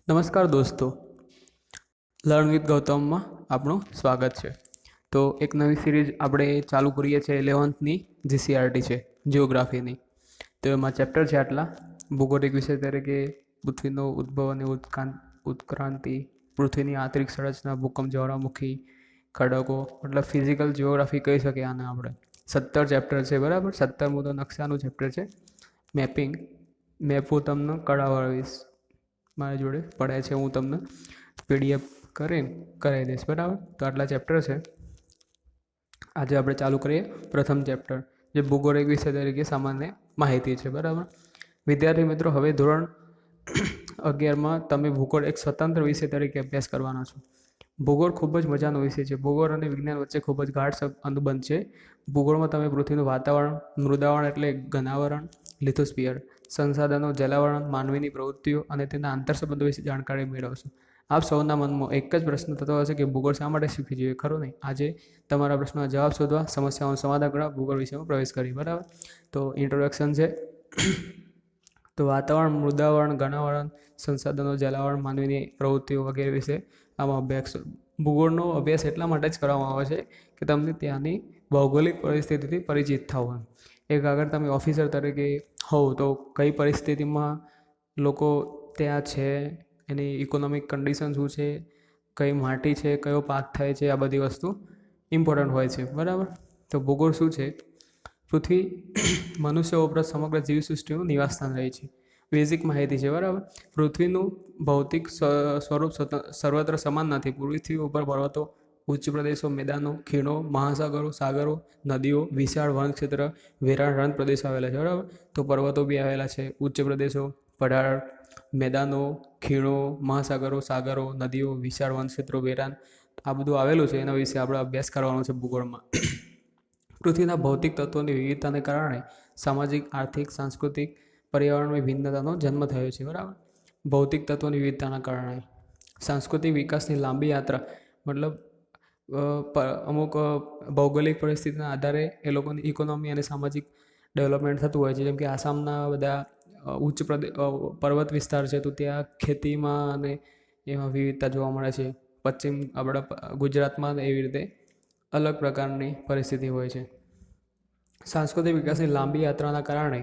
નમસ્કાર દોસ્તો, learn with ગૌતમમાં આપણું સ્વાગત છે. તો એક નવી સિરીઝ આપણે ચાલુ કરીએ છીએ 11th જીસીઆરટી છે જિયોગ્રાફીની. તો એમાં ચેપ્ટર છે આટલા ભૂગોળિક વિષય તરીકે પૃથ્વીનો ઉદ્ભવ અને ઉત્ક્રાંતિ, પૃથ્વીની આંતરિક સંરચના, ભૂકંપ, જ્વાળામુખી, ખડકો, મતલબ ફિઝિકલ જિયોગ્રાફી કહી શકીએ આને આપણે. 17 ચેપ્ટર છે, બરાબર. 17મું તો નકશાનું ચેપ્ટર છે, મેપિંગ. મેપ હું તમને કરાવીશ, મારી જોડે પડે છે, હું તમને પીડીએફ કરીને કરાવી દઈશ, બરાબર. તો આટલા ચેપ્ટર છે. આજે આપણે ચાલુ કરીએ પ્રથમ ચેપ્ટર, જે ભૂગોળિક વિષય તરીકે સામાન્ય માહિતી છે, બરાબર. વિદ્યાર્થી મિત્રો, હવે ધોરણ 11માં તમે ભૂગોળ એક સ્વતંત્ર વિષય તરીકે અભ્યાસ કરવાના છો. ભૂગોળ ખૂબ જ મજાનો વિષય છે. ભૂગોળ અને વિજ્ઞાન વચ્ચે ખૂબ જ ગાઢ અનુબંધ છે. ભૂગોળમાં તમે પૃથ્વીનું વાતાવરણ, મૃદાવરણ એટલે ઘનાવરણ, લિથોસ્ફિયર, સંસાધનો, જલાવરણ, માનવીની પ્રવૃત્તિઓ અને તેના આંતરસંબંધો વિશે જાણકારી મેળવશો. આપ સૌના મનમાં એક જ પ્રશ્ન થતો હશે કે ભૂગોળ શા માટે શીખવી જોઈએ, ખરું નહીં? આજે તમારા પ્રશ્નોના જવાબ શોધવા, સમસ્યાઓનું સમાધાન કરવા ભૂગોળ વિષયમાં પ્રવેશ કરી, બરાબર. તો ઇન્ટ્રોડક્શન છે. તો વાતાવરણ, મૃદાવરણ, ઘનાવરણ, સંસાધનો, જલાવરણ, માનવીની પ્રવૃત્તિઓ વગેરે વિશે આમાં અભ્યાસ. ભૂગોળનો અભ્યાસ એટલા માટે જ કરવામાં આવે છે કે તમને ત્યાંની ભૌગોલિક પરિસ્થિતિથી પરિચિત થાવ. એક આગળ તમે ઓફિસર તરીકે હોવ તો કઈ પરિસ્થિતિમાં લોકો ત્યાં છે, એની ઇકોનોમિક કન્ડિશન શું છે, કઈ માટી છે, કયો પાક થાય છે, આ બધી વસ્તુ ઇમ્પોર્ટન્ટ હોય છે, બરાબર. તો ભૂગોળ શું છે? પૃથ્વી મનુષ્ય ઉપરાંત સમગ્ર જીવસૃષ્ટિનું નિવાસસ્થાન રહે છે. બેઝિક માહિતી છે, બરાબર. પૃથ્વીનું ભૌતિક સ્વરૂપ સર્વત્ર સમાન નથી. પૃથ્વી ઉપર પર્વતો, ઉચ્ચ પ્રદેશો, મેદાનો, ખીણો, મહાસાગરો, સાગરો, નદીઓ, વિશાળ વનક્ષેત્ર, વેરાન રણ પ્રદેશો આવેલા છે, બરાબર. તો પર્વતો બી આવેલા છે, ઉચ્ચ પ્રદેશો, પહાડ, મેદાનો, ખીણો, મહાસાગરો, સાગરો, નદીઓ, વિશાળ વનક્ષેત્રો, વેરાન, આ બધું આવેલું છે. એના વિશે આપણે અભ્યાસ કરવાનો છે ભૂગોળમાં. પૃથ્વીના ભૌતિક તત્વોની વિવિધતાને કારણે સામાજિક, આર્થિક, સાંસ્કૃતિક, પર્યાવરણની ભિન્નતાનો જન્મ થયો છે, બરાબર. ભૌતિક તત્વોની વિવિધતાના કારણે સાંસ્કૃતિક વિકાસની લાંબી યાત્રા, મતલબ અમુક ભૌગોલિક પરિસ્થિતિના આધારે એ લોકોની ઇકોનોમી અને સામાજિક ડેવલપમેન્ટ થતું હોય છે. જેમ કે આસામના બધા ઉચ્ચ પર્વત વિસ્તાર છે, તો ત્યાં ખેતીમાં અને એમાં વિવિધતા જોવા મળે છે. પશ્ચિમ આપણા ગુજરાતમાં એવી રીતે અલગ પ્રકારની પરિસ્થિતિ હોય છે. સાંસ્કૃતિક વિકાસની લાંબી યાત્રાના કારણે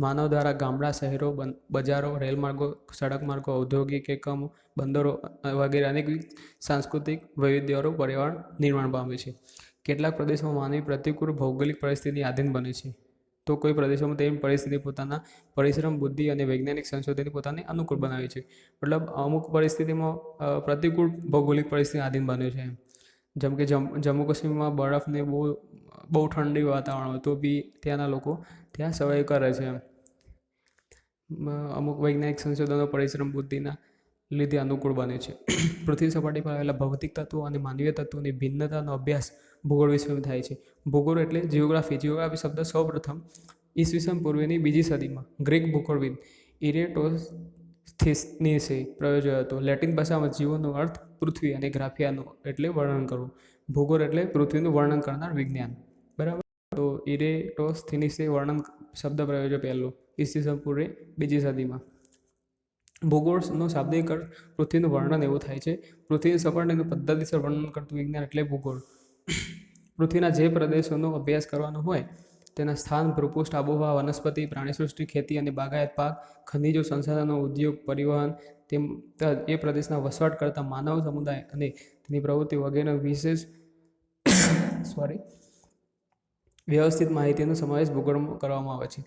માનવ દ્વારા ગામડા, શહેરો, બજારો, રેલમાર્ગો, સડક માર્ગો, ઔદ્યોગિક એકમો, બંદરો વગેરે અનેક સાંસ્કૃતિક વૈવિધ્યવાળું પર્યાવરણ નિર્માણ પામે છે. કેટલાક પ્રદેશોમાં માનવી પ્રતિકૂળ ભૌગોલિક પરિસ્થિતિની આધીન બને છે, તો કોઈ પ્રદેશોમાં તેની પરિસ્થિતિ પોતાના પરિશ્રમ, બુદ્ધિ અને વૈજ્ઞાનિક સંશોધનથી પોતાને અનુકૂળ બનાવે છે. મતલબ અમુક પરિસ્થિતિમાં પ્રતિકૂળ ભૌગોલિક પરિસ્થિતિ આધીન બન્યો છે. જેમ કે જમ્મુ કાશ્મીરમાં બરફને બહુ ઠંડી વાતાવરણ હોય તો બી ત્યાંના લોકો ત્યાં સર્વાઈવ કરે છે. અમુક વૈજ્ઞાનિક સંશોધનો પરિશ્રમ, બુદ્ધિના લીધે અનુકૂળ બને છે. પૃથ્વી સપાટી પર આવેલા ભૌતિક તત્વો અને માનવીય તત્વોની ભિન્નતાનો અભ્યાસ ભૂગોળ વિષયમાં થાય છે. ભૂગોળ એટલે જિયોગ્રાફી. જિયોગ્રાફી શબ્દ સૌપ્રથમ ઈસવીસન પૂર્વેની બીજી સદીમાં ગ્રીક ભૂગોળવિદ ઇરેટોસ્થેનીસે પ્રયોજ્યો હતો. લેટિન ભાષામાં જીવનનો અર્થ પૃથ્વી અને ગ્રાફિયાનું એટલે વર્ણન કરવું. ભૂગોળ એટલે પૃથ્વીનું વર્ણન કરનાર વિજ્ઞાન, બરાબર. તો ઇરેટોસ્થેનીસે વર્ણન શબ્દ પ્રયોજ્યો પહેલો ઈસવીસન પૂર્વે બીજી સદીમાં. ભૂગોળનો શાબ્દિક અર્થ પૃથ્વીનું વર્ણન એવું થાય છે. પૃથ્વીની સપાટીનું પદ્ધતિસર વર્ણન કરતું વિજ્ઞાન એટલે ભૂગોળ. પૃથ્વીના જે પ્રદેશોનો અભ્યાસ કરવાનો હોય તેના સ્થાન, ભૂપૃષ્ઠ, આબોહવા, વનસ્પતિ, પ્રાણીસૃષ્ટિ, ખેતી અને બાગાયત પાક, ખનિજો, સંસાધનો, ઉદ્યોગ, પરિવહન, તેમ એ પ્રદેશના વસવાટ કરતા માનવ સમુદાય અને તેની પ્રવૃત્તિ વગેરેનો વિશેષ વ્યવસ્થિત માહિતીનો સમાવેશ ભૂગોળમાં કરવામાં આવે છે.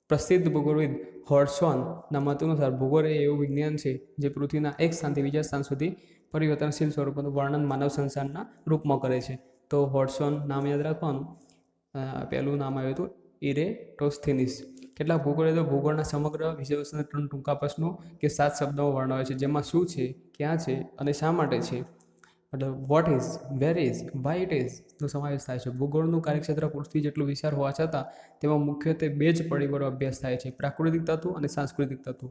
પ્રસિદ્ધ ભૂગોળવિદ હોડસોનના મત અનુસાર ભૂગોળ એ એવું વિજ્ઞાન છે જે પૃથ્વીના એક સ્થાનથી બીજા સ્થાન સુધી પરિવર્તનશીલ સ્વરૂપોનું વર્ણન માનવ સંસારના રૂપમાં કરે છે. તો હોડસોન નામ યાદ રાખવાનું. પહેલું નામ આવ્યું હતું ઇરેટોસ્થેનીસ. કેટલાક ભૂગોળો ભૂગોળના સમગ્ર વિષયવસ્તુને 3 ટૂંકા પ્રશ્નો કે 7 શબ્દોમાં વર્ણવે છે, જેમાં શું છે, ક્યાં છે અને શા માટે છે, મતલબ what is, where is, why it is નો સમાવેશ થાય છે. ભૂગોળનું કાર્યક્ષેત્ર પૃથ્વી જેટલું વિશાળ હોવા છતાં તેમાં મુખ્યત્વે 2 જ પરિબળો અભ્યાસ થાય છે: પ્રાકૃતિક તત્વો અને સાંસ્કૃતિક તત્વો.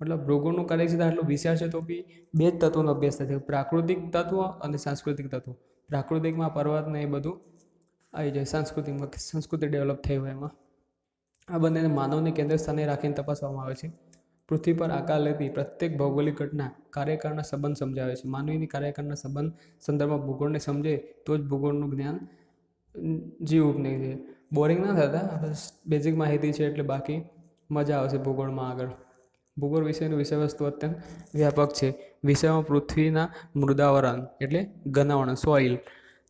મતલબ ભૂગોળનું કાર્યક્ષેત્ર આટલું વિશાળ છે તો બી 2 જ તત્વોનો અભ્યાસ થાય છે: પ્રાકૃતિક તત્વો અને સાંસ્કૃતિક તત્વો. પ્રાકૃતિકમાં પર્વત ને એ બધું આવી જાય, સાંસ્કૃતિકમાં સંસ્કૃતિ ડેવલપ થઈ હોય એમાં. આ બંનેને માનવને કેન્દ્ર સ્થાને રાખીને તપાસવામાં આવે છે. પૃથ્વી પર આકાર લેતી પ્રત્યેક ભૌગોલિક ઘટના કાર્યકાળના સંબંધ સમજાવે છે. માનવીની કાર્યકાળના સંબંધ સંદર્ભમાં ભૂગોળને સમજે તો જ ભૂગોળનું જ્ઞાન જીવ ઉપને છે. બોરિંગ ના થતા, બસ બેઝિક માહિતી છે એટલે બાકી મજા આવશે ભૂગોળમાં આગળ. ભૂગોળ વિષયનું વિષયવસ્તુ અત્યંત વ્યાપક છે. વિષયમાં પૃથ્વીના મૃદાવરણ એટલે ઘનાવરણ સોઇલ,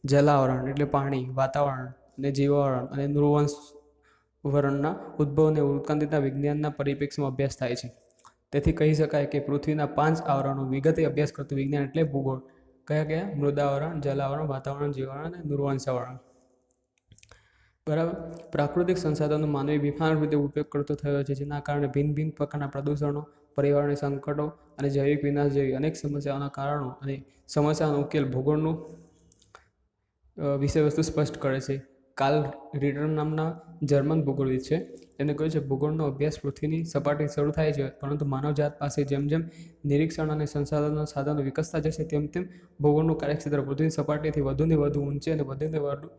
જલાવરણ એટલે પાણી, વાતાવરણ અને જીવાવરણ અને નૃવંશ વરણના ઉદ્ભવ અને ઉત્ક્રાંતિના વિજ્ઞાનના પરિપ્રેક્ષમાં અભ્યાસ થાય છે. તેથી કહી શકાય કે પૃથ્વીના 5 આવરણનો વિગતે અભ્યાસ કરતું વિજ્ઞાન એટલે ભૂગોળ. કયા કયા? મૃદાવરણ, જલાવરણ, વાતાવરણ, જીવાવરણ અને નૃવંશાવરણ. બરાબર. પ્રાકૃતિક સંસાધનનો માનવી બેફામ રીતે ઉપયોગ કરતો થયો છે, જેના કારણે ભિન્ન ભિન્ન પ્રકારના પ્રદૂષણો, પર્યાવરણીય સંકટો અને જૈવિક વિનાશ જેવી અનેક સમસ્યાઓના કારણો અને સમસ્યાનો ઉકેલ ભૂગોળનું વિષયવસ્તુ સ્પષ્ટ કરે છે. કાર્લ રિટર નામના જર્મન ભૂગોળવિદ છે. એને કહ્યું છે ભૂગોળનો અભ્યાસ પૃથ્વીની સપાટી શરૂ થાય છે, પરંતુ માનવજાત પાસે જેમ જેમ નિરીક્ષણ અને સંસાધનના સાધનો વિકસતા જશે તેમ તેમ ભૂગોળનું કાર્યક્ષેત્ર પૃથ્વીની સપાટીથી વધુને વધુ ઊંચે અને વધુને વધુ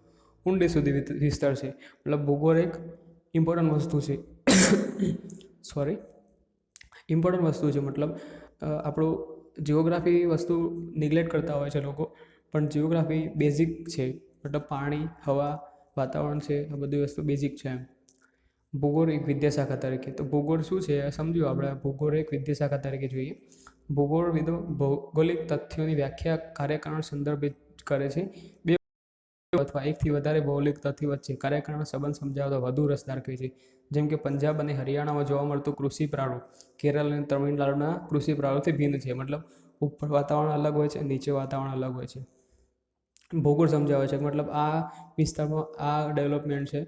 ઊંડે સુધી વિસ્તરશે. મતલબ ભૂગોળ એક ઇમ્પોર્ટન્ટ વસ્તુ છે. ઇમ્પોર્ટન્ટ વસ્તુ છે. મતલબ આપણું જિયોગ્રાફી વસ્તુ નિગ્લેક્ટ કરતા હોય છે લોકો, પણ જિયોગ્રાફી બેઝિક છે. મતલબ પાણી, હવા, વાતાવરણ છે, આ બધી વસ્તુ બેઝિક છે એમ. ભૂગોળ એક વિદ્યાશાખા તરીકે, તો ભૂગોળ શું છે સમજ્યું આપણે. ભૂગોળ એક વિદ્યાશાખા તરીકે જોઈએ. ભૂગોળવિદો ભૌગોલિક તથ્યોની વ્યાખ્યા કાર્યકારણ સંદર્ભિત કરે છે. બે અથવા એકથી વધારે ભૌગોલિક તથ્યો વચ્ચે કાર્યકારણનો સંબંધ સમજાવતા વધુ રસ દાખવે છે. જેમ કે પંજાબ અને હરિયાણામાં જોવા મળતું કૃષિ પ્રારૂપ કેરળ અને તમિલનાડુના કૃષિ પ્રારૂપથી ભિન્ન છે. મતલબ ઉપર વાતાવરણ અલગ હોય છે, નીચે વાતાવરણ અલગ હોય છે. ભૂગોળ સમજાવે છે મતલબ આ વિસ્તારમાં આ ડેવલપમેન્ટ છે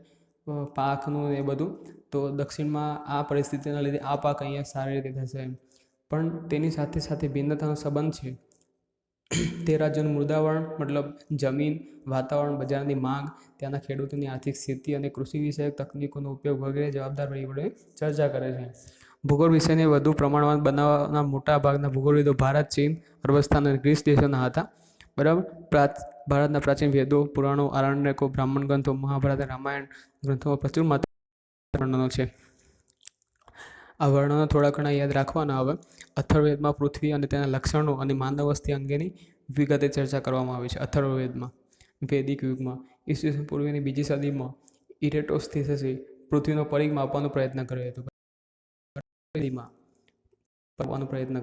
પાકનું એ બધું, તો દક્ષિણમાં આ પરિસ્થિતિના લીધે આ પાક અહીંયા સારી રીતે થશે એમ. પણ તેની સાથે સાથે ભિન્નતાનો સંબંધ છે. તે રાજ્યનું મૃદાવરણ મતલબ જમીન, વાતાવરણ, બજારની માંગ, ત્યાંના ખેડૂતોની આર્થિક સ્થિતિ અને કૃષિ વિષયક તકનીકોનો ઉપયોગ વગેરે જવાબદાર પરિબળોએ ચર્ચા કરે છે. ભૂગોળ વિષયને વધુ પ્રમાણમાં બનાવવાના મોટા ભાગના ભૂગોળવિદો ભારત, ચીન, અરબસ્તાન અને ગ્રીસ દેશોના હતા. બરાબર. ભારતના પ્રાચીન વેદો, પુરાણો, આરણ્યકો, બ્રાહ્મણ ગ્રંથો, મહાભારત અને રામાયણ ગ્રંથોમાં પ્રચુર માત્રામાં વર્ણનો છે. આ વર્ણનો થોડા ઘણા યાદ રાખવાના. હવે અથર્વવેદમાં પૃથ્વી અને તેના લક્ષણો અને માનવ વસ્તી અંગેની વિગતે ચર્ચા કરવામાં આવી છે. અથર્વવેદમાં વૈદિક યુગમાં ઈસવીસન પૂર્વેની 2જી સદીમાં ઇરેટોસ્થિસસે પૃથ્વીનો પરિઘ માપવાનો પ્રયત્ન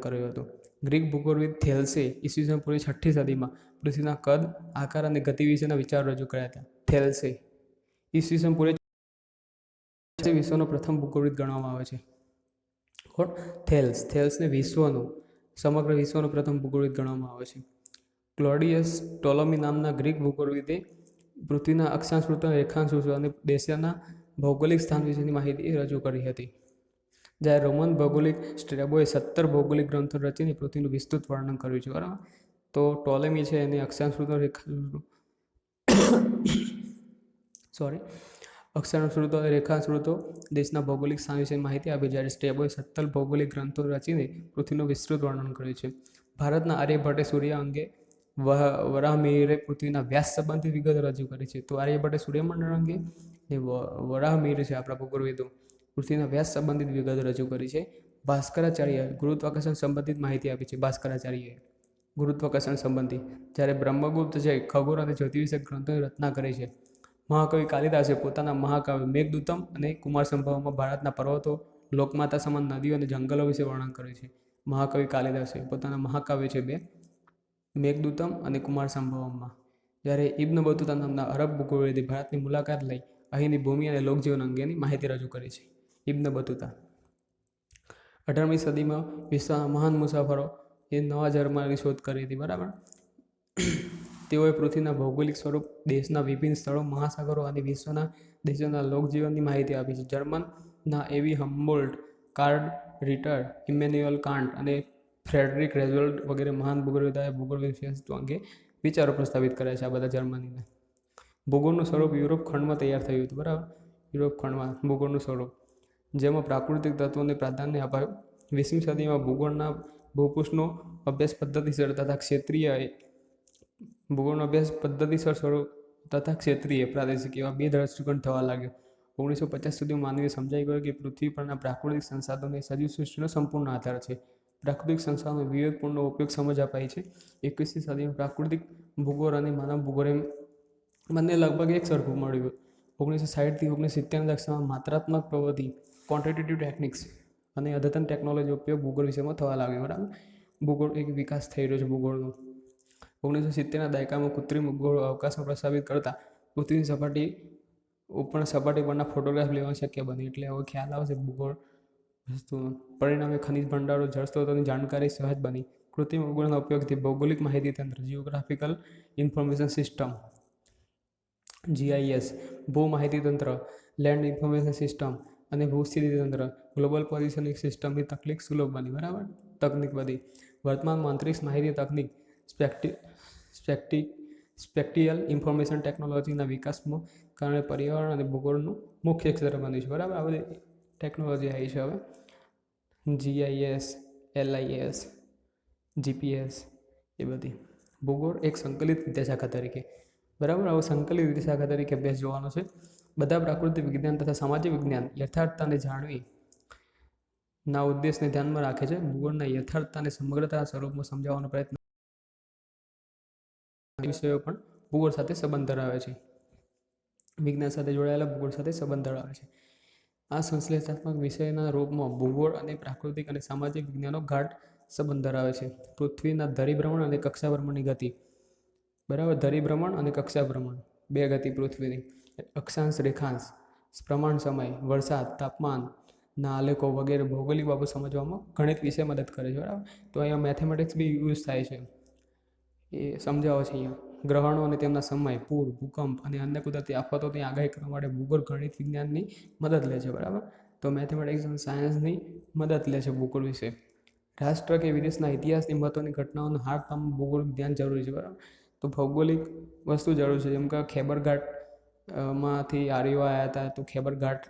કર્યો હતો. ગ્રીક ભૂગોળવિદ થેલ્સે ઈસવીસન પૂર્વે 6ઠી સદીમાં પૃથ્વીના કદ, આકાર અને ગતિ વિશેના વિચારો રજૂ કર્યા હતા. થેલ્સે ઈસવીસન પૂર્વે વિશ્વનો પ્રથમ ભૂગોળવિદ ગણવામાં આવે છે. કોણ? થેલ્સને સમગ્ર વિશ્વનો પ્રથમ ભૂગોળવિદ ગણવામાં આવે છે. ક્લોડિયસ ટોલોમી નામના ગ્રીક ભૂગોળવિદે પૃથ્વીના અક્ષાંશ વૃત્ત, રેખાંશ વૃત્ત અને દેશના ભૌગોલિક સ્થાન વિશેની માહિતી રજૂ કરી હતી. જ્યારે રોમન ભૌગોલિક સ્ટ્રેબોએ 17 ભૌગોલિક ગ્રંથો રચીને પૃથ્વીનું વિસ્તૃત વર્ણન કર્યું છે. બરાબર. તો ટોલેમી છે એને અક્ષાંશ વૃત્તો, અક્ષાંશ વૃત્તો, રેખાંશ વૃત્તો, દેશના ભૌગોલિક સ્થાન વિશેની માહિતી આપી. જ્યારે સ્ટ્રેબોએ 17 ભૌગોલિક ગ્રંથો રચીને પૃથ્વીનું વિસ્તૃત વર્ણન કર્યું છે. ભારતના આર્યભટ્ટે સૂર્ય અંગે, વરાહમિહિરે પૃથ્વીના વ્યાસ સંબંધિત વિગતો રજૂ કરી છે. તો આર્યભટ્ટે સૂર્યમંડળ અંગે ને વરાહમિહિર છે આપણા ભૂગોળવિદો પૃથ્વીના વ્યાસ સંબંધિત વિગતો રજૂ કરી છે. ભાસ્કરાચાર્ય ગુરુત્વાકર્ષણ સંબંધિત માહિતી આપી છે. ભાસ્કરાચાર્યએ ગુરુત્વાકર્ષણ સંબંધી. જ્યારે બ્રહ્મગુપ્ત છે ખગોળ અને જ્યોતિષ વિષયક ગ્રંથોની રચના કરી છે. મહાકવિ કાલિદાસે પોતાના મહાકાવ્ય મેઘદૂતમ અને કુમાર સંભવમાં ભારતના પર્વતો, લોકમાતા સમાન નદીઓ અને જંગલો વિશે વર્ણન કર્યું છે. મહાકવિ કાલિદાસે પોતાના મહાકાવ્ય છે 2, મેઘદૂતમ અને કુમાર સંભવમમાં. જ્યારે ઇબ્ન બતુતા નામના અરબ ભૂગોળવિદે ભારતની મુલાકાત લઈ અહીંની ભૂમિ અને લોકજીવન અંગેની માહિતી રજૂ કરી છે. ઇબ્ન બતુતા 18મી સદીમાં વિશ્વના મહાન મુસાફરો એ નવા જર્મનીની શોધ કરી હતી. બરાબર. તેઓએ પૃથ્વીના ભૌગોલિક સ્વરૂપ, દેશના વિભિન્ન સ્થળો, મહાસાગરો અને વિશ્વના દેશોના લોકજીવનની માહિતી આપી છે. જર્મનના એવી હમ્બોલ્ટ, કાર્લ રિટર, ઇમેન્યુઅલ કાન્ટ અને ફ્રેડરિક રેઝોલ્ટ વગેરે મહાન ભૂગોળવિદોએ ભૂગોળ વિષયવસ્તુ અંગે વિચારો પ્રસ્તાવિત કર્યા છે. આ બધા જર્મનીના. ભૂગોળનું સ્વરૂપ યુરોપ ખંડમાં તૈયાર થયું હતું. બરાબર. યુરોપ ખંડમાં ભૂગોળનું સ્વરૂપ જેમાં પ્રાકૃતિક તત્વોને પ્રાધાન્ય અપાયું. 20મી સદીમાં ભૂગોળના ભૂપૃષ્ઠનો અભ્યાસ પદ્ધતિસર તથા ક્ષેત્રીય ભૂગોળનો અભ્યાસ પદ્ધતિસર સ્વરૂપ તથા ક્ષેત્રીય પ્રાદેશિક એવા 2 દ્રષ્ટિકોણ થવા લાગ્યો. 1950 સુધીમાં માનવીએ સમજાઈ ગયો કે પૃથ્વી પરના પ્રાકૃતિક સંસાધનો એ સજીવ સૃષ્ટિનો સંપૂર્ણ આધાર છે. પ્રાકૃતિક સંસાધનો વિવેકપૂર્ણ ઉપયોગ સમજ અપાઈ છે. 21મી સદીમાં પ્રાકૃતિક ભૂગોળ અને માનવ ભૂગોળ એમ બંને લગભગ એક સરખું મળ્યું. 1960થી 1970ના દશકમાં માત્રાત્મક પ્રવૃત્તિ ક્વોન્ટિટેટિવ ટેકનિક્સ અને અદ્યતન ટેકનોલોજી ઉપયોગ ભૂગોળ વિષયમાં થવા લાગ્યો. બરાબર, ભૂગોળ એક વિકાસ થઈ રહ્યો છે ભૂગોળનો. 1970ના દાયકામાં કૃત્રિમ ભૂગોળ અવકાશમાં પ્રસારિત કરતા પૃથ્વીની સપાટી પરના ફોટોગ્રાફ લેવા શક્ય બની. એટલે હવે ખ્યાલ આવશે ભૂગોળ વસ્તુનો. પરિણામે ખનિજ ભંડારો, જળસ્ત્રોતોની જાણકારી સહજ બની. કૃત્રિમ ભૂગોળના ઉપયોગથી ભૌગોલિક માહિતી તંત્ર જીઓગ્રાફિકલ ઇન્ફોર્મેશન સિસ્ટમ GIS, ભૂ માહિતી તંત્ર લેન્ડ ઇન્ફોર્મેશન સિસ્ટમ અને ભૂસ્થિતિ તંત્ર ગ્લોબલ પોઝિશનિંગ સિસ્ટમની તકલીફ સુલભ બની. બરાબર, તકનિક બધી. વર્તમાનમાં અંતરિક્ષ માહિતી તકનિક સ્પેક્ટિયલ ઇન્ફોર્મેશન ટેકનોલોજીના વિકાસમાં કારણે પર્યાવરણ અને ભૂગોળનું મુખ્ય ક્ષેત્ર બન્યું છે. બરાબર, આ બધી ટેકનોલોજી આવી છે હવે. GIS, LIS, GPS એ બધી. ભૂગોળ એક સંકલિત વિદ્યાશાખા તરીકે. બરાબર, હવે સંકલિત વિદ્યાશાખા તરીકે અભ્યાસ જોવાનો છે. બધા પ્રાકૃતિક વિજ્ઞાન તથા સામાજિક વિજ્ઞાન યથાર્થતાને જાણવી ના ઉદ્દેશને ધ્યાનમાં રાખે છે. ભૂગોળના યથાર્થતાને સમગ્રતા સ્વરૂપમાં સમજાવવાનો પ્રયત્ન વિષયો પણ ભૂગોળ સાથે સંબંધ ધરાવે છે. વિજ્ઞાન સાથે જોડાયેલા ભૂગોળ સાથે સંબંધ ધરાવે છે. આ સંશ્લેષાત્મક વિષયના રૂપમાં ભૂગોળ અને પ્રાકૃતિક અને સામાજિક વિજ્ઞાનો ગાઢ સંબંધ ધરાવે છે. પૃથ્વીના ધરીભ્રમણ અને કક્ષાભ્રમણની ગતિ. બરાબર, ધરીભ્રમણ અને કક્ષાભ્રમણ બે ગતિ પૃથ્વીની. અક્ષાંશ, રેખાંશ, પ્રમાણ સમય, વરસાદ, તાપમાન ના આલેખો વગેરે ભૌગોલિક બાબતો સમજવામાં ગણિત વિશે મદદ કરે છે. બરાબર, તો અહીંયા મેથેમેટિક્સ બી યુઝ થાય છે. એ સમજાવે છે. અહીંયા ગ્રહણો અને તેમના સમય, પૂર, ભૂકંપ અને અન્ય કુદરતી આફતોની આગાહી કરવા માટે ભૂગોળ ગણિત વિજ્ઞાનની મદદ લે છે. બરાબર, તો મેથેમેટિક્સ અને સાયન્સની મદદ લે છે ભૂગોળ વિશે. રાષ્ટ્ર કે વિદેશના ઇતિહાસની મહત્વની ઘટનાઓનો હાર્દમાં ભૂગોળ જ્ઞાન જરૂરી છે. બરાબર, તો ભૌગોલિક વસ્તુ જરૂરી છે. જેમ કે ખેબર ઘાટ માંથી આર્યો આવ્યા હતા, તો ખેબર ઘાટ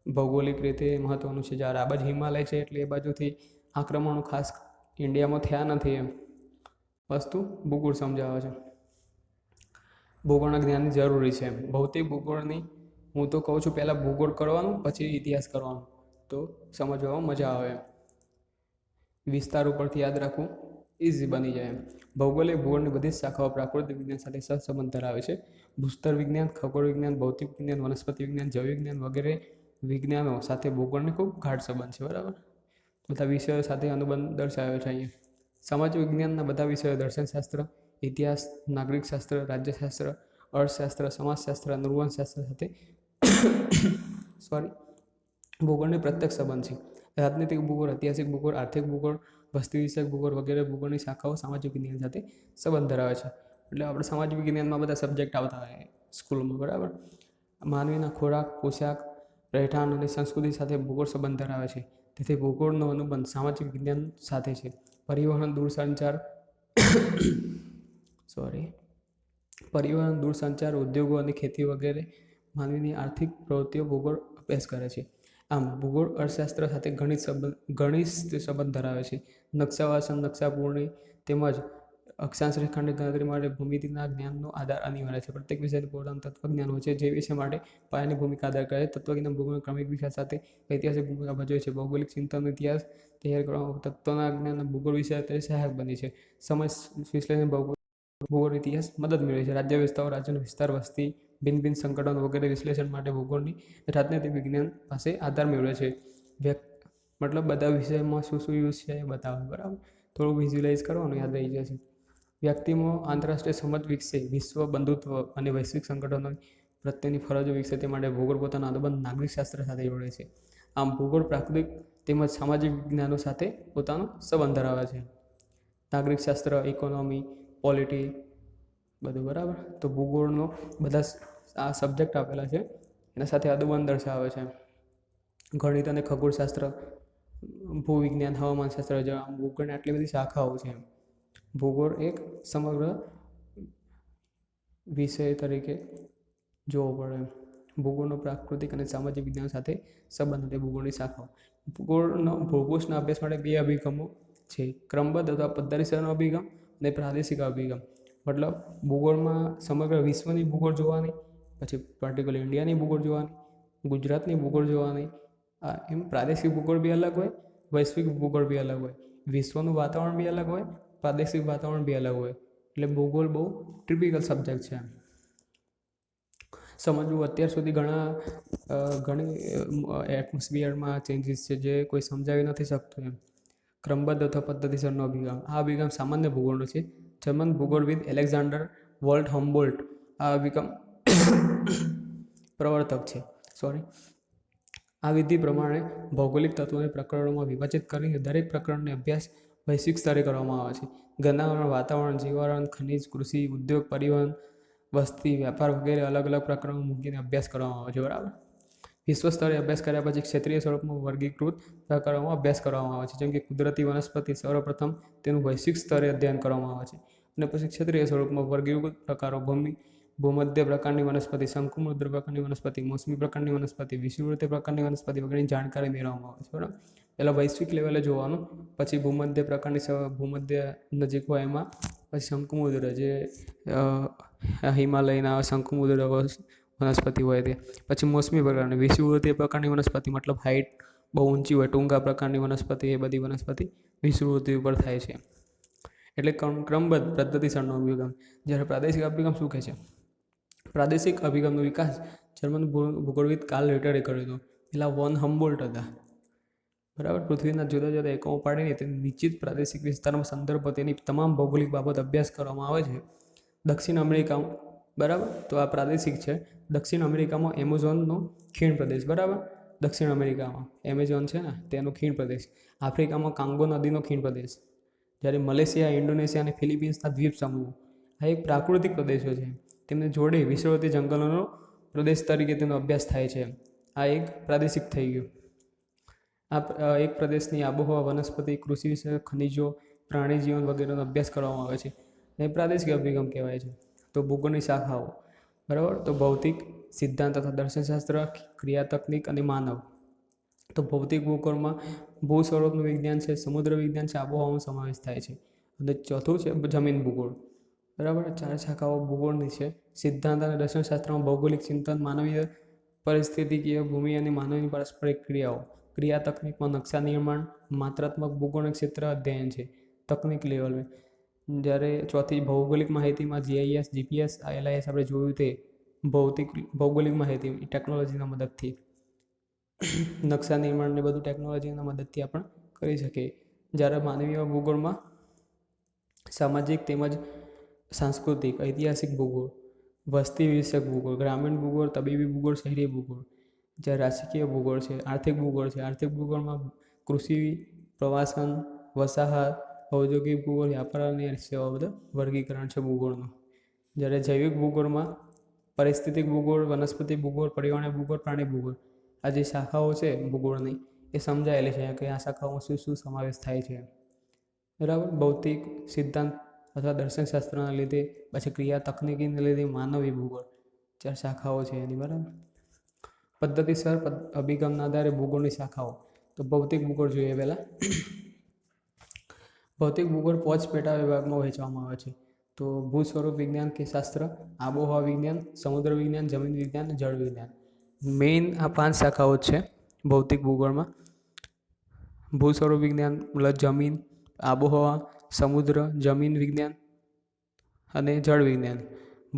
ભૌગોલિક રીતે મહત્વનું છે. જ્યારે આ બાજુ હિમાલય છે એટલે એ બાજુથી આક્રમણો ખાસ ઇન્ડિયામાં થયા નથી. એમ વસ્તુ ભૂગોળ સમજાવે છે. ભૂગોળના જ્ઞાનની જરૂરી છે. ભૌતિક ભૂગોળની હું તો કહું છું પહેલાં ભૂગોળ કરવાનું પછી ઇતિહાસ કરવાનું, તો સમજવામાં મજા આવે. વિસ્તાર ઉપરથી યાદ રાખવું ઇઝી બની જાય. ભૌગોલિક ભૂગોળની બધી જ શાખાઓ પ્રાકૃતિક વિજ્ઞાન સાથે સહસંબંધ ધરાવે છે. ભૂસ્તર વિજ્ઞાન, ખગોળ વિજ્ઞાન, ભૌતિક વિજ્ઞાન, વનસ્પતિ વિજ્ઞાન, જૈવ વિજ્ઞાન વગેરે વિજ્ઞાનો સાથે ભૂગોળને ખૂબ ગાઢ સંબંધ છે. બરાબર, બધા વિષયો સાથે અનુબંધ દર્શાવ્યો છે અહીંયા. સામાજિક વિજ્ઞાનના બધા વિષયો દર્શનશાસ્ત્ર, ઇતિહાસ, નાગરિકશાસ્ત્ર, રાજ્યશાસ્ત્ર, અર્થશાસ્ત્ર, સમાજશાસ્ત્ર, નૃવંશશાસ્ત્ર સાથે ભૂગોળની પ્રત્યક્ષ સંબંધ છે. રાજનૈતિક ભૂગોળ, ઐતિહાસિક ભૂગોળ, આર્થિક ભૂગોળ, વસ્તી વિષયક ભૂગોળ વગેરે ભૂગોળની શાખાઓ સામાજિક વિજ્ઞાન સાથે સંબંધ ધરાવે છે. એટલે આપણે સામાજિક વિજ્ઞાનમાં બધા સબ્જેક્ટ આવતા હોય સ્કૂલમાં. બરાબર, માનવીના ખોરાક, પોશાક, રહેઠાણ અને સંસ્કૃતિ સાથે ભૂગોળ સંબંધ ધરાવે છે. તેથી ભૂગોળનો અનુબંધ સામાજિક વિજ્ઞાન સાથે છે. પરિવહન, દૂરસંચાર, ઉદ્યોગો અને ખેતી વગેરે માનવીની આર્થિક પ્રવૃત્તિઓ ભૂગોળ અભ્યાસ કરે છે. આમ ભૂગોળ અર્થશાસ્ત્ર સાથે ઘનિષ્ઠ સંબંધ ધરાવે છે. નકશા વાંચન, નકશા પૂરણી તેમજ અક્ષાંશ રેખાંડની ગણતરી માટે ભૂમિતિના જ્ઞાનનો આધાર અનિવાર્ય છે. પ્રત્યેક વિષયનું પોતાનું તત્વજ્ઞાન હોય છે, જે વિષય માટે પાયાની ભૂમિકા અદા કરે છે. તત્વજ્ઞાન ભૂગોળ ક્રમિક વિકાસ સાથે ઐતિહાસિક ભૂમિકા ભજવે છે. ભૌગોલિક ચિંતનનો ઇતિહાસ તૈયાર કરવામાં તત્વના જ્ઞાન ભૂગોળ વિષય અત્યારે સહાયક બની છે. સમય વિશ્લેષણ ભૂગોળ ઇતિહાસ મદદ મેળવે છે. રાજ્ય વિસ્તારો, રાજ્યનો વિસ્તાર, વસ્તી, ભિન્ન સંકટનો વગેરે વિશ્લેષણ માટે ભૂગોળની રાજનૈતિક વિજ્ઞાન પાસે આધાર મેળવે છે. મતલબ બધા વિષયમાં શું શું યુઝ છે એ બતાવે. બરાબર, થોડું વિઝ્યુલાઇઝ કરવાનું, યાદ રહી જશે. વ્યક્તિમાં આંતરરાષ્ટ્રીય સમજ વિકસે, વિશ્વ બંધુત્વ અને વૈશ્વિક સંગઠનો પ્રત્યેની ફરજો વિકસે તે માટે ભૂગોળ પોતાનો અનુબંધ નાગરિકશાસ્ત્ર સાથે જોડે છે. આમ ભૂગોળ પ્રાકૃતિક તેમજ સામાજિક વિજ્ઞાનો સાથે પોતાનો સંબંધ ધરાવે છે. નાગરિકશાસ્ત્ર, ઇકોનોમી, પોલિટી બધું. બરાબર, તો ભૂગોળનો બધા આ સબ્જેક્ટ આપેલા છે, એના સાથે અનુબંધ દર્શાવે છે. ગણિત અને ખગોળશાસ્ત્ર, ભૂવિજ્ઞાન, હવામાનશાસ્ત્ર જેવા ભૂગોળની આટલી બધી શાખાઓ છે. ભૂગોળ એક સમગ્ર વિષય તરીકે જોવો પડે. ભૂગોળનો પ્રાકૃતિક અને સામાજિક વિજ્ઞાન સાથે સંબંધ હતી ભૂગોળની શાખાઓ. ભૂગોળના અભ્યાસ માટે બે અભિગમો છે: ક્રમબદ્ધ અથવા પદ્ધતિસરનો અભિગમ અને પ્રાદેશિક અભિગમ. મતલબ ભૂગોળમાં સમગ્ર વિશ્વની ભૂગોળ જોવાની, પછી પર્ટિક્યુલર ઇન્ડિયાની ભૂગોળ જોવાની, ગુજરાતની ભૂગોળ જોવાની, એમ પ્રાદેશિક ભૂગોળ બી અલગ હોય, વૈશ્વિક ભૂગોળ બી અલગ હોય, વિશ્વનું વાતાવરણ બી અલગ હોય, પ્રાદેશિક વાતાવરણ બી અલગ હોય. એટલે ભૂગોળ બહુ ટિપિકલ સબ્જેક્ટ છે. સમજવું અત્યાર સુધી ઘણી એટમોસ્ફિયરમાં ચેન્જીસ છે જે કોઈ સમજાવી નથી શકતું એમ. ક્રમબદ્ધ અથવા પદ્ધતિસરનો અભિગમ. આ અભિગમ સામાન્ય ભૂગોળનો છે. જર્મન ભૂગોળવિદ એલેક્ઝાન્ડર વોલ્ટ હમ્બોલ્ટ આ અભિગમ પ્રવર્તક છે. આ વિધિ પ્રમાણે ભૌગોલિક તત્વોને પ્રકરણોમાં વિભાજિત કરીને દરેક પ્રકરણનો અભ્યાસ વૈશ્વિક સ્તરે કરવામાં આવે છે. ગંગાવરણ, વાતાવરણ, જીવાવરણ, ખનિજ, કૃષિ, ઉદ્યોગ, પરિવહન, વસ્તી, વ્યાપાર વગેરે અલગ અલગ પ્રકરણો મૂકીને અભ્યાસ કરવામાં આવે છે. બરાબર. વિશ્વ સ્તરે અભ્યાસ કર્યા પછી ક્ષેત્રીય સ્વરૂપમાં વર્ગીકૃત પ્રકારોમાં અભ્યાસ કરવામાં આવે છે. જેમ કે કુદરતી વનસ્પતિ સર્વપ્રથમ તેનું વૈશ્વિક સ્તરે અધ્યયન કરવામાં આવે છે અને પછી ક્ષેત્રીય સ્વરૂપમાં વર્ગીકૃત પ્રકારો ભૂમધ્ય પ્રકારની વનસ્પતિ, શંકુમુદ્ર પ્રકારની વનસ્પતિ, મોસમી પ્રકારની વનસ્પતિ, વિષુવવૃત્તીય પ્રકારની વનસ્પતિ વગેરેની જાણકારી મેળવવામાં આવે છે. બરાબર. પહેલાં વૈશ્વિક લેવલે જોવાનું, પછી ભૂમધ્ય પ્રકારની ભૂમધ્ય નજીક હોય એમાં, પછી શંકુમુદ્ર જે હિમાલયના શંકુમુદ્ર વનસ્પતિ હોય તે, પછી મોસમી પ્રકારની, વિષુવવૃત્તીય પ્રકારની વનસ્પતિ મતલબ હાઇટ બહુ ઊંચી હોય, ટૂંકા પ્રકારની વનસ્પતિ, એ બધી વનસ્પતિ વિષુવવૃત્તિ ઉપર થાય છે. એટલે ક્રમબદ્ધ પદ્ધતિસરનો અભિગમ. જ્યારે પ્રાદેશિક અભિગમ શું કહે છે? પ્રાદેશિક અભિગમનો વિકાસ જર્મન ભૂગોળવિદ કાર્લ રિટરે કર્યો હતો. પેલા વોન હમ્બોલ્ટ હતા. બરાબર. પૃથ્વીના જુદા જુદા એકમો પાડીને તે નિશ્ચિત પ્રાદેશિક વિસ્તારમાં સંદર્ભ તેની તમામ ભૌગોલિક બાબત અભ્યાસ કરવામાં આવે છે. દક્ષિણ અમેરિકામાં, બરાબર, તો આ પ્રાદેશિક છે. દક્ષિણ અમેરિકામાં એમેઝોનનો ખીણ પ્રદેશ, બરાબર, દક્ષિણ અમેરિકામાં એમેઝોન છે ને તેનો ખીણ પ્રદેશ. આફ્રિકામાં કાંગો નદીનો ખીણ પ્રદેશ. જ્યારે મલેશિયા, ઇન્ડોનેશિયા અને ફિલિપિન્સના દ્વીપ સમૂહ આ એક પ્રાકૃતિક પ્રદેશો છે. તેમને જોડે વિષુવવૃત્તીય જંગલોનો પ્રદેશ તરીકે તેનો અભ્યાસ થાય છે. આ એક પ્રાદેશિક થઈ ગયું. આ એક પ્રદેશની આબોહવા, વનસ્પતિ, કૃષિ વિષયક, ખનિજો, પ્રાણી જીવન વગેરેનો અભ્યાસ કરવામાં આવે છે. એ પ્રાદેશિક અભિગમ કહેવાય છે. તો ભૂગોળની શાખાઓ, બરાબર, તો ભૌતિક, સિદ્ધાંત તથા દર્શનશાસ્ત્ર, ક્રિયા તકનીક અને માનવ. તો ભૌતિક ભૂગોળમાં ભૂ સ્વરૂપનું વિજ્ઞાન છે, સમુદ્ર વિજ્ઞાન છે, આબોહવાનો સમાવેશ થાય છે. અને ચોથું છે જમીન ભૂગોળ. બરાબર. 4 શાખાઓ ભૂગોળની છે. સિદ્ધાંત અને દર્શનશાસ્ત્રમાં ભૌગોલિક ચિંતન, માનવીય પરિસ્થિતિકીય, ભૂમિ અને માનવની પારસ્પરિક ક્રિયાઓ. ક્રિયા તકનીકમાં નકશા નિર્માણ, માત્રાત્મક ભૂગોળનું ક્ષેત્ર અધ્યયન છે તકનીક લેવલે. જ્યારે ચોથી ભૌગોલિક માહિતીમાં GIS, GPS, LIS આપણે જોયું તે ભૌગોલિક માહિતી ટેકનોલોજીના મદદથી નકશા નિર્માણને બધું ટેકનોલોજીના મદદથી આપણે કરી શકીએ. જ્યારે માનવીય ભૂગોળમાં સામાજિક તેમજ સાંસ્કૃતિક, ઐતિહાસિક ભૂગોળ, વસ્તી વિષયક ભૂગોળ, ગ્રામીણ ભૂગોળ, તબીબી ભૂગોળ, શહેરી ભૂગોળ. જ્યારે રાજકીય ભૂગોળ છે, આર્થિક ભૂગોળ છે. આર્થિક ભૂગોળમાં કૃષિ, પ્રવાસન, વસાહત, ઔદ્યોગિક ભૂગોળ, વ્યાપાર અને સેવા બધા વર્ગીકરણ છે ભૂગોળનું. જ્યારે જૈવિક ભૂગોળમાં પરિસ્થિતિક ભૂગોળ, વનસ્પતિ ભૂગોળ, પર્યાવરણીય ભૂગોળ, પ્રાણી ભૂગોળ. આ જે શાખાઓ છે ભૂગોળની એ સમજાયેલી છે કે આ શાખાઓમાં શું શું સમાવેશ થાય છે. બરાબર. ભૌતિક, સિદ્ધાંત અથવા દર્શનશાસ્ત્રના લીધે, પછી ક્રિયા તકનીકીને લીધે માનવી ભૂગોળ. 4 શાખાઓ છે એની. બરાબર. પદ્ધતિસર અભિગમના આધારે ભૂગોળની શાખાઓ. તો ભૌતિક ભૂગોળ જોઈએ પહેલાં. ભૌતિક ભૂગોળ 5 પેટા વિભાગમાં વહેંચવામાં આવે છે. તો ભૂ સ્વરૂપ વિજ્ઞાન કે શાસ્ત્ર, આબોહવા વિજ્ઞાન, સમુદ્ર વિજ્ઞાન, જમીન વિજ્ઞાન, જળ વિજ્ઞાન. મેઇન આ 5 શાખાઓ છે ભૌતિક ભૂગોળમાં. ભૂ સ્વરૂપ વિજ્ઞાન મતલબ જમીન, આબોહવા, સમુદ્ર, જમીન વિજ્ઞાન અને જળ વિજ્ઞાન.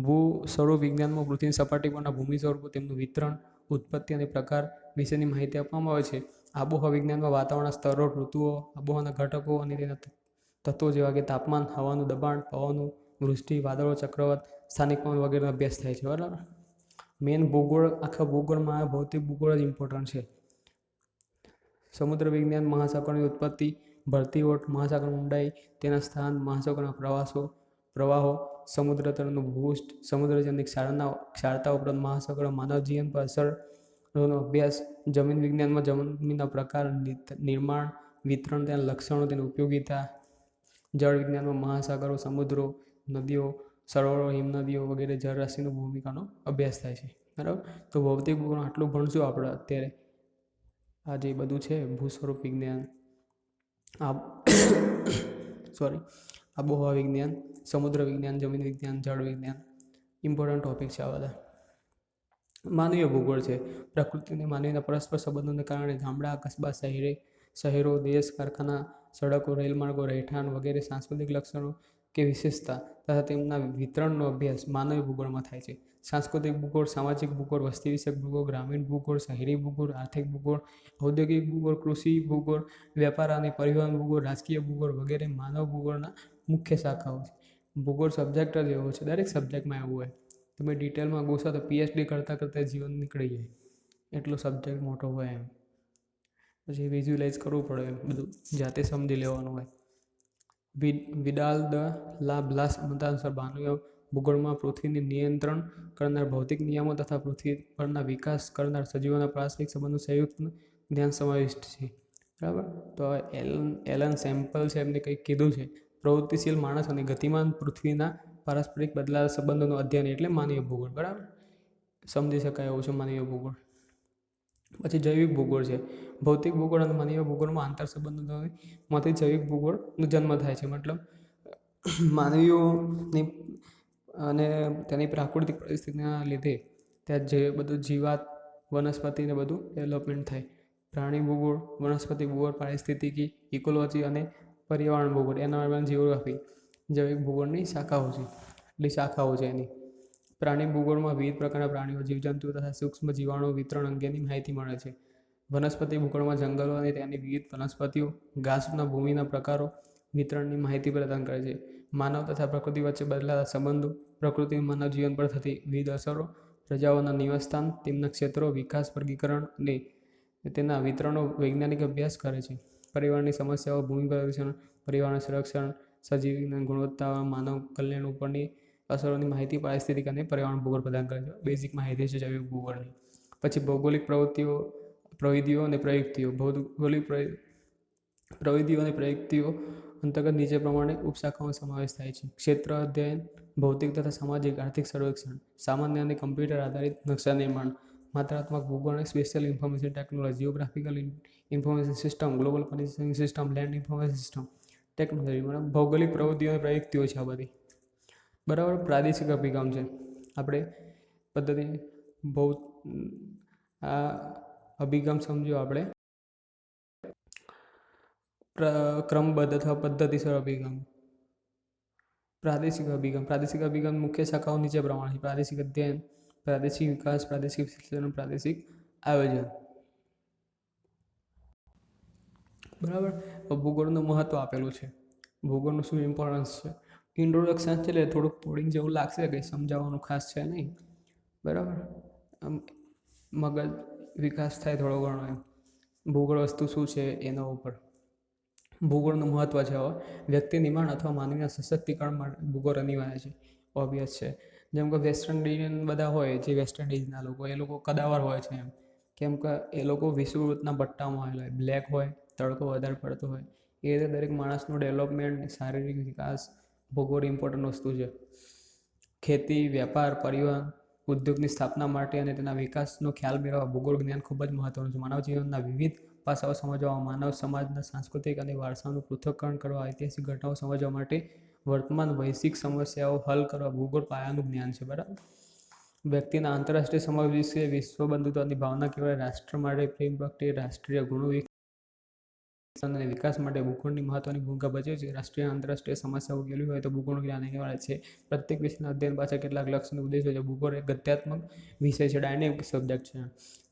ભૂ સ્વરૂપ વિજ્ઞાનમાં પૃથ્વીની સપાટી પરના ભૂમિ સ્વરૂપો, તેમનું વિતરણ, ઉત્પત્તિ અને પ્રકાર વિશેની માહિતી આપવામાં આવે છે. આબોહવા વિજ્ઞાનમાં વાતાવરણના સ્તરો, ઋતુઓ, આબોહવાના ઘટકો અને તેના તત્વો જેવા કે તાપમાન, હવાનું દબાણ, પવનો, વૃષ્ટિ, વાદળો, ચક્રવાત, સ્થાનિક પવન વગેરેનો અભ્યાસ થાય છે. બરાબર. મેઇન ભૂગોળ, આખા ભૂગોળમાં ભૌતિક ભૂગોળ જ ઇમ્પોર્ટન્ટ છે. સમુદ્ર વિજ્ઞાન મહાસાગરોની ઉત્પત્તિ, ભરતી ઓટ, મહાસાગરની ઊંડાઈ, તેના સ્થાન, મહાસાગરના પ્રવાહો, સમુદ્ર તળનું ભૂપૃષ્ઠ, સમુદ્રજનની ક્ષારતા ઉપરાંત મહાસાગરો માનવ જીવન પર અસરનો અભ્યાસ. જમીન વિજ્ઞાનમાં જમીનના પ્રકાર, નિર્માણ, વિતરણ, તેના લક્ષણો, તેની ઉપયોગિતા. જળ વિજ્ઞાનમાં મહાસાગરો, સમુદ્રો, નદીઓ, સરોવરો, હિમનદીઓ વગેરે જળરાશિની ભૂમિકાનો અભ્યાસ થાય છે. બરાબર. તો ભૌતિક ભૂગોળ આટલું ભણશું આપણે અત્યારે. આ જે બધું છે ભૂ સ્વરૂપ વિજ્ઞાન, આબોહવા વિજ્ઞાન, સમુદ્ર વિજ્ઞાન, જમીન વિજ્ઞાન, જળ વિજ્ઞાન, ઇમ્પોર્ટન્ટ ટોપિક છે આ બધા. માનવીય ભૂગોળ છે. પ્રકૃતિ અને માનવીના પરસ્પર સંબંધોને કારણે ગામડા, કસ્બા, શહેરો, દેશ, કારખાના, સડકો, રેલમાર્ગો, રહેઠાણ વગેરે સાંસ્કૃતિક લક્ષણો કે વિશેષતા તથા તેમના વિતરણનો અભ્યાસ માનવીય ભૂગોળમાં થાય છે. સાંસ્કૃતિક ભૂગોળ, સામાજિક ભૂગોળ, વસ્તી વિષયક ભૂગોળ, ગ્રામીણ ભૂગોળ, શહેરી ભૂગોળ, આર્થિક ભૂગોળ, ઔદ્યોગિક ભૂગોળ, કૃષિ ભૂગોળ, વ્યાપાર અને પરિવહન ભૂગોળ, રાજકીય ભૂગોળ વગેરે માનવ ભૂગોળના મુખ્ય શાખાઓ છે. ભૂગોળ સબ્જેક્ટ જ એવો છે, દરેક સબ્જેક્ટમાં એવું હોય. તમે ડિટેલમાં ઘૂસો તો પીએચડી કરતાં જીવન નીકળી જાય, એટલો સબ્જેક્ટ મોટો હોય એમ. પછી વિઝ્યુલાઇઝ કરવું પડે, બધું જાતે સમજી લેવાનું હોય. વિડાલ દ લા બ્લાસ મતાનુસાર માનવીય ભૂગોળમાં પૃથ્વીને નિયંત્રણ કરનાર ભૌતિક નિયમો તથા પૃથ્વી પરના વિકાસ કરનાર સજીવોના પારસ્પરિક સંબંધો સંયુક્ત ધ્યાન સમાવિષ્ટ છે. બરાબર. તો એલન સેમ્પલ છે, એમને કંઈક કીધું છે, પ્રવૃત્તિશીલ માણસ અને ગતિમાન પૃથ્વીના પારસ્પરિક બદલાતા સંબંધોનું અધ્યયન એટલે માનવીય ભૂગોળ. બરાબર, સમજી શકાય એવું છે માનવીય ભૂગોળ. પછી જૈવિક ભૂગોળ છે. ભૌતિક ભૂગોળ અને માનવીય ભૂગોળમાં આંતર સંબંધોમાંથી જૈવિક ભૂગોળનો જન્મ થાય છે. મતલબ માનવીઓની અને તેની પ્રાકૃતિક પરિસ્થિતિના લીધે ત્યાં જે બધું જીવાત, વનસ્પતિને બધું ડેવલપમેન્ટ થાય. પ્રાણી ભૂગોળ, વનસ્પતિ ભૂગોળ, પારિસ્થિતિકી, ઇકોલોજી અને પર્યાવરણ ભૂગોળ, એન્વાયરમેન્ટ જીઓગ્રાફી જૈવિક ભૂગોળની શાખાઓ છે એની. પ્રાણી ભૂગોળમાં વિવિધ પ્રકારના પ્રાણીઓ, જીવજંતુઓ તથા સૂક્ષ્મ જીવાણુ વિતરણ અંગેની માહિતી મળે છે. વનસ્પતિ ભૂગોળમાં જંગલો અને તેની વિવિધ વનસ્પતિઓ, ઘાસના ભૂમિના પ્રકારો વિતરણની માહિતી પ્રદાન કરે છે. માનવ તથા પ્રકૃતિ વચ્ચે બદલાતા સંબંધો, પ્રકૃતિ માનવ જીવન પર થતી વિવિધ અસરો, પ્રજાઓના નિવાસસ્થાન, તેમના ક્ષેત્રો, વિકાસ, વર્ગીકરણ અને તેના વિતરણનો વૈજ્ઞાનિક અભ્યાસ કરે છે. પરિવારની સમસ્યાઓ, ભૂમિ પ્રદૂષણ, પર્યાવરણ સંરક્ષણ, સજીવની ગુણવત્તા, માનવ કલ્યાણ ઉપરની અસરોની માહિતી પારિસ્થિતિક અને પર્યાવરણ ભૂગોળ પ્રદાન કરે છે. બેઝિક માહિતી છે જૈવિક ભૂગોળની. પછી ભૌગોલિક પ્રવિધિઓ અને પ્રયુક્તિઓ. ભૌગોલિક પ્રવિધિઓ અને પ્રયુક્તિઓ અંતર્ગત નીચે પ્રમાણે ઉપશાખાઓનો સમાવેશ થાય છે. ક્ષેત્ર અધ્યયન, ભૌતિક તથા સામાજિક, આર્થિક સર્વેક્ષણ, સામાન્ય અને કમ્પ્યુટર આધારિત નકશા નિર્માણ, માત્રાત્મક ભૂગોળ અને special information technology, geographical information system, global positioning system, land information system technology. મતલબ ભૌગોલિક પ્રવૃત્તિઓ અને પ્રયુક્તિઓ છે આ બધી. બરાબર. પ્રાદેશિક અભિગમ છે. આપણે પદ્ધતિ આ અભિગમ સમજો આપણે ક્રમબદ્ધ અથવા પદ્ધતિસર અભિગમ. પ્રાદેશિક અભિગમ મુખ્ય શાખાઓ નીચે પ્રમાણે છે. પ્રાદેશિક અધ્યયન, પ્રાદેશિક વિકાસ, પ્રાદેશિક વિશ્લેષણ, પ્રાદેશિક આયોજન. બરાબર. ભૂગોળનું મહત્વ આપેલું છે. ભૂગોળનું શું ઇમ્પોર્ટન્સ છે. ઇન્ટ્રોડક્શન છે એટલે થોડુંક કોડિંગ જેવું લાગશે, કંઈ સમજાવવાનું ખાસ છે નહીં. બરાબર. મગજ વિકાસ થાય થોડો ઘણો એમ. ભૂગોળ વસ્તુ શું છે એના ઉપર. ભૂગોળનું મહત્વ છે. હવે વ્યક્તિ નિર્માણ અથવા માનવીના સશક્તિકરણ માટે ભૂગોળ અનિવાર્ય છે, ઓબ્વિયસ છે. જેમ કે વેસ્ટર્ન ઇન્ડિયન બધા હોય, જે વેસ્ટ ઇન્ડિઝના લોકો, એ લોકો કદાવર હોય છે એમ. કેમ કે એ લોકો વિષુવવૃત્તના પટ્ટામાં આવેલા હોય, બ્લેક હોય, તડકો વધારે પડતો હોય. એ રીતે દરેક માણસનું ડેવલપમેન્ટ, શારીરિક વિકાસ, ભૂગોળ ઇમ્પોર્ટન્ટ વસ્તુ છે. ખેતી, વ્યાપાર, પરિવહન, ઉદ્યોગની સ્થાપના માટે અને તેના વિકાસનો ખ્યાલ મેળવવા ભૂગોળ જ્ઞાન ખૂબ જ મહત્વનું છે. માનવ જીવનના વિવિધ પાસાઓ સમજવા, માનવ સમાજના સાંસ્કૃતિક અને વારસાનું પૃથ્થકરણ કરવા, ઐતિહાસિક ઘટનાઓ સમજવા માટે વર્તમાન વૈશ્વિક સમસ્યાઓ હલ કરવા ભૂગોળ પાયાનું જ્ઞાન છે. બરાબર. વ્યક્તિના આંતરરાષ્ટ્રીય સમાજ વિશે, વિશ્વ બંધુત્વની ભાવના કેળવાય, રાષ્ટ્ર માટે પ્રેમ પ્રગટે, રાષ્ટ્રીય ગુણો અને વિકાસ માટે ભૂગોળની મહત્વની ભૂમિકા ભજવે છે. રાષ્ટ્રીય આંતરરાષ્ટ્રીય સમસ્યા ઉકેલવી હોય તો ભૂગોળનું જ્ઞાન અનિવાર્ય છે. પ્રત્યેક વિષયના અધ્યયન પાછળ કેટલાક લક્ષણ ઉદ્દેશો છે. ભૂગોળ એક ગત્યાત્મક વિષય છે, ડાયનેમિક સબ્જેક્ટ છે.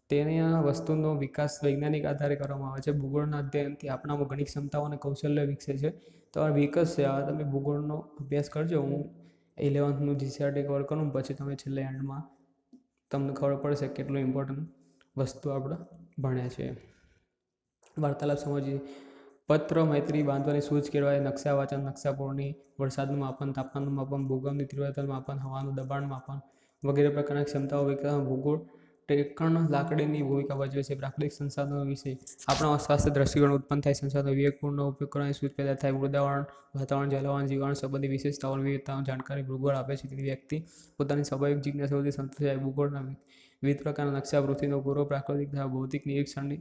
તેની આ વસ્તુનો વિકાસ વૈજ્ઞાનિક આધારે કરવામાં આવે છે. ભૂગોળના અધ્યયનથી આપણામાં ઘણી ક્ષમતાઓ અને કૌશલ્ય વિકસે છે. તમારે વિકસશે. હવે તમે ભૂગોળનો અભ્યાસ કરજો. હું 11th જીસીઆરટી કવર કરું, પછી તમે છેલ્લે એન્ડમાં તમને ખબર પડશે કેટલું ઇમ્પોર્ટન્ટ વસ્તુ આપણે ભણ્યા છે. વાર્તાલાપ સમજીએ. પત્ર મૈત્રી બાંધવાની સૂઝ કેળવાય, નકશા વાંચન, નકશા પૂરણી, વરસાદનું માપન, તાપમાનનું માપન, ભૂગર્ભની તીવ્રતાનું માપન, હવાનું દબાણ માપન વગેરે પ્રકારના ક્ષમતાઓ વિકસાવવા ભૂગોળ ટેકણ લાકડીની ભૂમિકા ભજવે છે. પ્રાકૃતિક સંસાધનો વિશે આપણા સ્વાસ્થ્ય દ્રષ્ટિકોણ ઉત્પન્ન થાય. સંસાધનો વિવેકપૂર્ણ ઉપયોગ કરવાની સૂઝ પેદા થાય. મૃદાવરણ, વાતાવરણ, જલવાયુ, જીવાણુ સંબંધી વિશેષતાઓની વિવિધતાઓની જાણકારી ભૂગોળ આપે છે. તેથી વ્યક્તિ પોતાની સ્વાભાવિક જિજ્ઞાસાઓથી સંતોષાય. ભૂગોળના વિવિધ પ્રકારના નકશા, પૃથ્વીનો પૂર્વ, પ્રાકૃતિક તથા ભૌતિક નિરીક્ષણની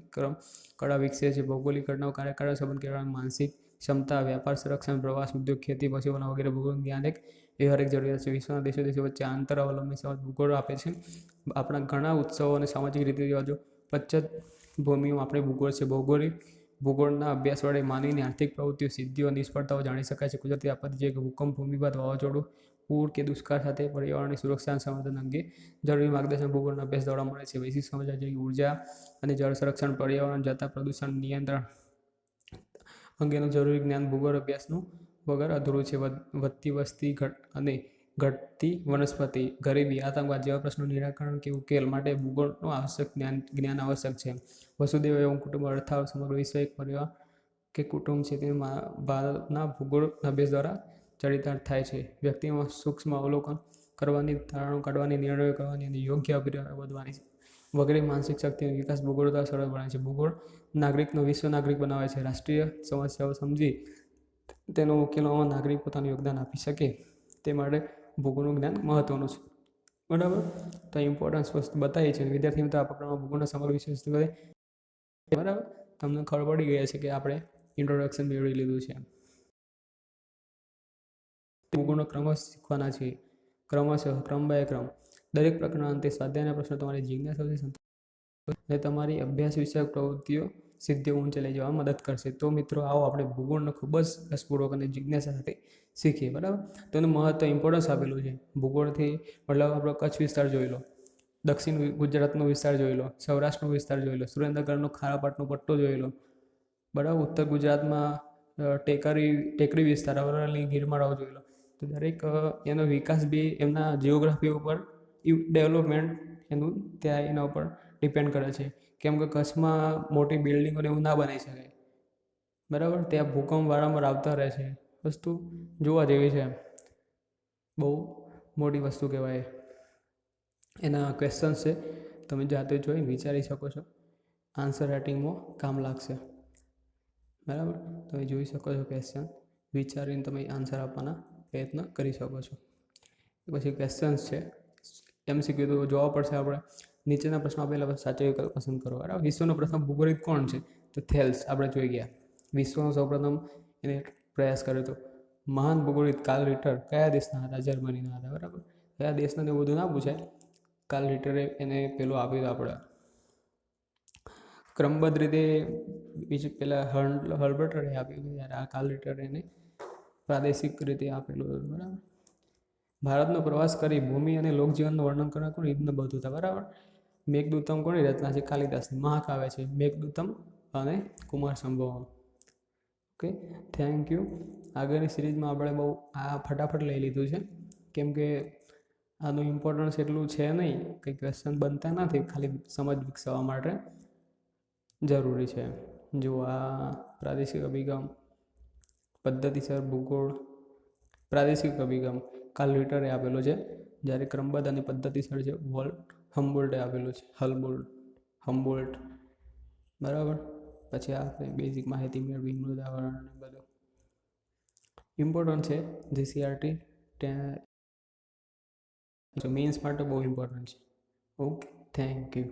કળા વિકસે છે. ભૌગોલિક ઘટનાઓ, કાર્યકાળ સંબંધ કેળવવાની માનસિક ક્ષમતા, વ્યાપાર, સંરક્ષણ, પ્રવાસ, ઉદ્યોગ, ખેતી, પશુપાલન વગેરે ભૂગોળનું જ્ઞાન એક વ્યવહારિક જરૂરિયાત છે. વિશ્વના દેશો વચ્ચે આંતર અવલંબન સમજ ભૂગોળ આપે છે. આપણા ઘણા ઉત્સવો અને સામાજિક રીતિ રિવાજો પશ્ચાત ભૂમિઓ આપણે ભૂગોળ છે. ભૂગોળના અભ્યાસ વડે માનવીની આર્થિક પ્રવૃત્તિઓ, સિદ્ધિઓ, નિષ્ફળતાઓ જાણી શકાય છે. કુદરતી આપત્તિ જેવી કે ભૂકંપ, ભૂમિપાત, વાવાઝોડું, પૂર કે દુષ્કાળ સાથે પર્યાવરણની સુરક્ષા અને સંવર્ધન અંગે જરૂરી માર્ગદર્શન ભૂગોળના અભ્યાસ દ્વારા મળે છે. વૈશ્વિક સમસ્યા જેવી ઉર્જા અને જળ સંરક્ષણ, પર્યાવરણ જતા પ્રદૂષણ નિયંત્રણ અંગેનું જરૂરી જ્ઞાન ભૂગોળ અભ્યાસનું વગર અધૂરું છે. વધતી વસ્તી અને ઘટતી વનસ્પતિ, ગરીબી, આતંકવાદ જેવા પ્રશ્નોનું નિરાકરણ કે ઉકેલ માટે ભૂગોળનું આવશ્યક જ્ઞાન આવશ્યક છે. વસુદેવ એવું કુટુંબ અર્થાત સમગ્ર વિશ્વ એક પરિવાર કે કુટુંબ છે તે ભારતના ભૂગોળ અભ્યાસ દ્વારા ચરિતાર્થ થાય છે. વ્યક્તિમાં સૂક્ષ્મ અવલોકન કરવાની, તારણો કાઢવાની, નિર્ણયો કરવાની અને યોગ્ય અભિપ્રાય વધવાની વગેરે માનસિક શક્તિનો વિકાસ ભૂગોળ દ્વારા સરળ બને છે. ભૂગોળ નાગરિકનો વિશ્વ નાગરિક બનાવે છે. રાષ્ટ્રીય સમસ્યાઓ સમજી તેનો ઉકેલવામાં નાગરિક પોતાનું યોગદાન આપી શકે તે માટે ભૂગોળનું જ્ઞાન મહત્વનું છે. બરાબર, તો ઇમ્પોર્ટન્સ વસ્તુ બતાવી છે. વિદ્યાર્થી મિત્રો આ પ્રકરણમાં ભૂગોળના સમગ્ર વિષય વસ્તુ કરે. બરાબર, તમને ખબર પડી ગઈ છે કે આપણે ઇન્ટ્રોડક્શન મેળવી લીધું છે. ભૂગોળનો ક્રમ શીખવાના છે. ક્રમશઃ, ક્રમ બાય ક્રમ. દરેક પ્રકરણના અંતે સ્વાધ્યાયના પ્રશ્નો તમારી જિજ્ઞાસાથી અને તમારી અભ્યાસ વિષયક પ્રવૃત્તિઓ સિદ્ધિઓ ઊંચે લઈ જવામાં મદદ કરશે. તો મિત્રો આવો આપણે ભૂગોળનો ખૂબ જ રસપૂર્વક અને જિજ્ઞાસા સાથે શીખીએ. બરાબર, તો એનું મહત્વ ઇમ્પોર્ટન્સ આપેલું છે. ભૂગોળથી મતલબ આપણો કચ્છ વિસ્તાર જોઈ લો, દક્ષિણ ગુજરાતનો વિસ્તાર જોઈ લો, સૌરાષ્ટ્રનો વિસ્તાર જોઈ લો, સુરેન્દ્રનગરનો ખારાપાટનો પટ્ટો જોઈ લો. બરાબર, ઉત્તર ગુજરાતમાં ટેકરી વિસ્તાર, અરવલ્લી, ગિરમાળાઓ જોઈ લો. તો દરેક એનો વિકાસ બી એમના જિયોગ્રાફી ઉપર ડેવલપમેન્ટ એનું ત્યાં એના ઉપર ડિપેન્ડ કરે છે. કેમ કે કચ્છમાં મોટી બિલ્ડિંગોને એવું ના બનાવી શકાય. બરાબર, ત્યાં ભૂકંપ વારંવાર આવતા રહે છે. વસ્તુ જોવા જેવી છે. બહુ મોટી વસ્તુ કહેવાય. એના ક્વેશ્ચન્સ છે, તમે જાતે જોઈ વિચારી શકો છો. આન્સર રાઇટિંગમાં કામ લાગશે. બરાબર, તમે જોઈ શકો છો ક્વેશ્ચન, વિચારીને તમે આન્સર આપવાના પ્રયત્ન કરી શકો છો. પછી ક્વેશ્ચન્સ છે, MCQ તો જોવા પડશે આપણે. નીચેના પ્રશ્નો આપેલા સાચો વિકલ્પ પસંદ કરો. બરાબર, વિશ્વનો પ્રથમ ભૂગોળવિદ કોણ છે? તો થેલ્સ આપણે જોઈ ગયા. વિશ્વનો સૌપ્રથમ એને પ્રયાસ કર્યો હતો. મહાન ભૂગોળવિદ કાર્લ રિટર કયા દેશના હતા? જર્મનીના હતા. બરાબર, કયા દેશના એવું બધું ના પૂછાય. કાર્લ રિટરે એને પેલું આપ્યું આપણે ક્રમબદ્ધ રીતે. બીજું પહેલાં હર્બર્ટરે આપ્યું હતું, ત્યારે આ કાર્લ રિટરે એને પ્રાદેશિક રીતે આપેલું હતું. બરાબર, ભારતનો પ્રવાસ કરી ભૂમિ અને લોકજીવનનું વર્ણન કરવા કોણ? ઇબ્ન બતુતા. બરાબર, મેઘદૂતમ કોની રચના છે? કાલિદાસની. મહાકાવ્ય છે મેઘદૂતમ અને Kumarasambhavam. Okay, thank you. આગળની સિરીઝમાં આપણે બહુ આ ફટાફટ લઈ લીધું છે, કેમ કે આનું ઇમ્પોર્ટન્સ એટલું છે નહીં, કંઈ ક્વેશ્ચન બનતા નથી, ખાલી સમજ વિકસાવવા માટે જરૂરી છે. જો આ પ્રાદેશિક અભિગમ, પદ્ધતિસર ભૂગોળ, પ્રાદેશિક અભિગમ કાર્લ રિટરે આપેલો છે, જ્યારે ક્રમબદ્ધ અને પદ્ધતિસર છે હમ્બોલ્ટે આપેલું છે. હમ્બોલ્ટ. બરાબર, પછી આપણે બેઝિક માહિતી મેળવી, મૃદાવરણ અને બધું ઇમ્પોર્ટન્ટ છે. GCRT મેન્સ માટે બહુ ઇમ્પોર્ટન્ટ છે. Okay, thank you.